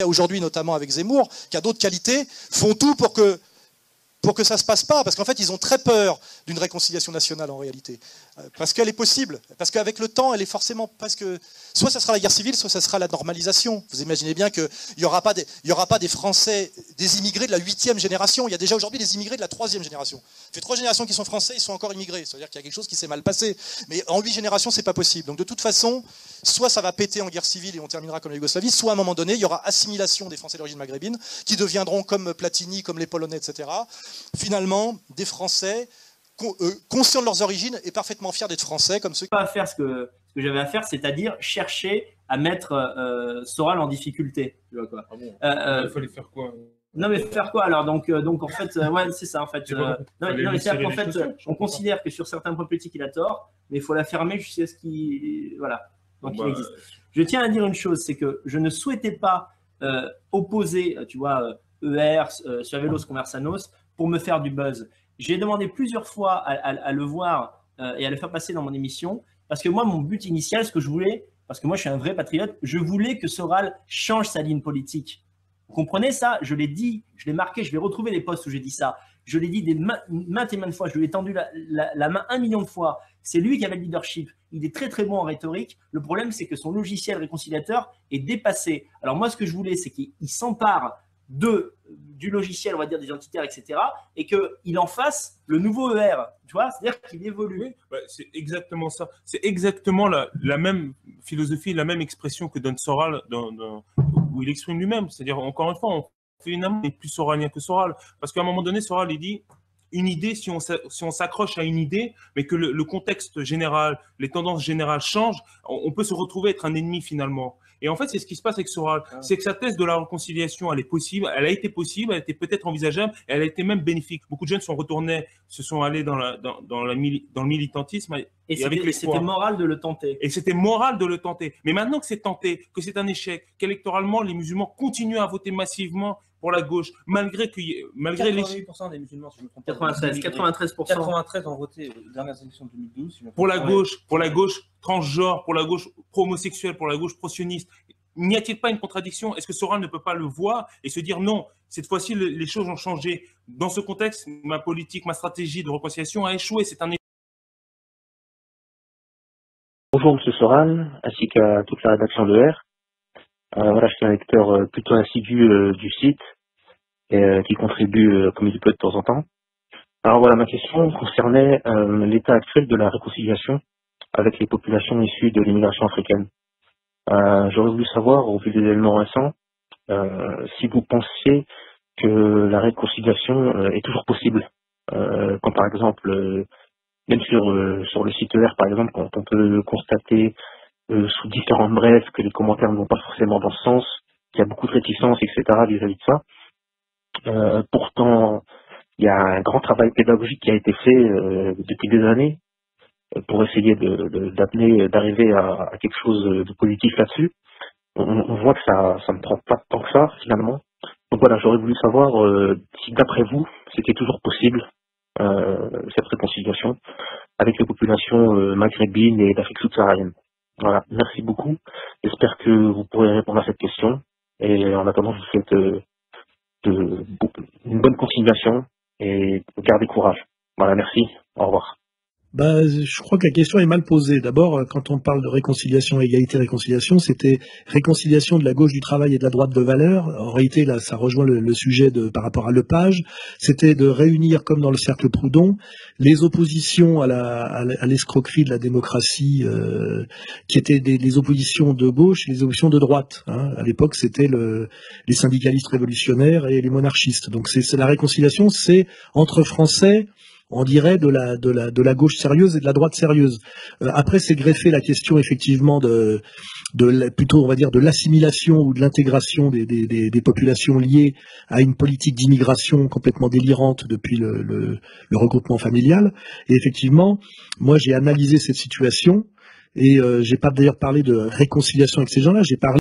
aujourd'hui, notamment avec Zemmour, qui a d'autres qualités, font tout pour que ça ne se passe pas, parce qu'en fait, ils ont très peur d'une réconciliation nationale en réalité. Parce qu'elle est possible, parce qu'avec le temps, elle est forcément presque... Soit ça sera la guerre civile, soit ça sera la normalisation. Vous imaginez bien qu'il n'y aura pas des Français, des immigrés de la 8e génération. Il y a déjà aujourd'hui des immigrés de la 3e génération. Ça fait 3 générations qu'ils sont français, ils sont encore immigrés. C'est-à-dire qu'il y a quelque chose qui s'est mal passé. Mais en 8 générations, c'est pas possible. Donc de toute façon, soit ça va péter en guerre civile et on terminera comme la Yougoslavie, soit à un moment donné, il y aura assimilation des Français d'origine maghrébine, qui deviendront comme Platini, comme les Polonais, etc. Finalement, des Français conscients de leurs origines et parfaitement fiers d'être Français, comme ceux qui... Pas à faire ce que j'avais à faire, c'est-à-dire chercher à mettre Soral en difficulté. Tu vois quoi. Ah bon, il fallait faire quoi? Non mais faire quoi alors donc en fait ouais c'est ça en fait non mais c'est qu'en fait on considère que sur certains points politiques il a tort mais il faut la fermer jusqu'à ce qu'il voilà donc il existe. Je tiens à dire une chose, c'est que je ne souhaitais pas opposer tu vois ER, Chavelos, Conversanos pour me faire du buzz. J'ai demandé plusieurs fois à le voir et à le faire passer dans mon émission parce que moi mon but initial, ce que je voulais, parce que moi je suis un vrai patriote, je voulais que Soral change sa ligne politique. Vous comprenez ça? Je l'ai dit, je l'ai marqué, je vais retrouver les posts où j'ai dit ça. Je l'ai dit maintes et maintes fois, je lui ai tendu la main 1 million de fois. C'est lui qui avait le leadership. Il est très très bon en rhétorique. Le problème, c'est que son logiciel réconciliateur est dépassé. Alors moi, ce que je voulais, c'est qu'il s'empare du logiciel, on va dire, des identitaires, etc. et qu'il en fasse le nouveau ER. Tu vois, c'est-à-dire qu'il évolue. Ouais, c'est exactement ça. C'est exactement la même philosophie, la même expression que donne Soral où il exprime lui-même. C'est-à-dire, encore une fois, on fait une amende, il est plus soralien que Soral. Parce qu'à un moment donné, Soral, il dit une idée, si on s'accroche à une idée, mais que le contexte général, les tendances générales changent, on peut se retrouver être un ennemi finalement. Et en fait, c'est ce qui se passe avec Soral. C'est que sa thèse de la réconciliation, elle est possible, elle a été possible, elle était peut-être envisageable, elle a été même bénéfique. Beaucoup de jeunes se sont allés dans le militantisme. Et c'était moral de le tenter. Et c'était moral de le tenter. Mais maintenant que c'est tenté, que c'est un échec, qu'électoralement, les musulmans continuent à voter massivement pour la gauche, malgré les... 88% des musulmans, si je me trompe pas. 93% ont voté aux dernières élections de 2012. Pour la gauche transgenre, pour la gauche pro-homosexuelle, pour la gauche pro-sioniste. N'y a-t-il pas une contradiction? Est-ce que Soral ne peut pas le voir et se dire non, cette fois-ci, les choses ont changé. Dans ce contexte, ma politique, ma stratégie de réconciliation a échoué. C'est un échec. Bonjour M. Soral, ainsi qu'à toute la rédaction de R. Voilà, je suis un lecteur plutôt assidu du site et qui contribue comme il peut de temps en temps. Alors voilà, ma question concernait l'état actuel de la réconciliation avec les populations issues de l'immigration africaine. J'aurais voulu savoir, au vu des événements récents, si vous pensiez que la réconciliation est toujours possible. Quand par exemple, même sur le site ER par exemple, quand on peut constater sous différentes brèves que les commentaires ne vont pas forcément dans ce sens, qu'il y a beaucoup de réticence, etc. vis-à-vis de ça. Pourtant, il y a un grand travail pédagogique qui a été fait depuis des années pour essayer d'arriver à quelque chose de positif là-dessus. On voit que ça ne prend pas tant que ça, finalement. Donc voilà, j'aurais voulu savoir si, d'après vous, c'était toujours possible, cette réconciliation avec les populations maghrébines et d'Afrique subsaharienne. Voilà, merci beaucoup. J'espère que vous pourrez répondre à cette question. Et en attendant, je vous souhaite une bonne continuation et gardez courage. Voilà, merci. Au revoir. Je crois que la question est mal posée. D'abord, quand on parle de réconciliation, égalité, réconciliation, c'était réconciliation de la gauche du travail et de la droite de valeur. En réalité, là, ça rejoint le sujet par rapport à Lepage. C'était de réunir, comme dans le cercle Proudhon, les oppositions à l'escroquerie de la démocratie, qui étaient les oppositions de gauche et les oppositions de droite. À l'époque, c'était les syndicalistes révolutionnaires et les monarchistes. Donc, c'est la réconciliation, c'est entre Français, on dirait de la gauche sérieuse et de la droite sérieuse. Après, c'est greffé la question effectivement plutôt on va dire de l'assimilation ou de l'intégration des populations liées à une politique d'immigration complètement délirante depuis le regroupement familial. Et effectivement, moi j'ai analysé cette situation et j'ai pas d'ailleurs parlé de réconciliation avec ces gens-là, j'ai parlé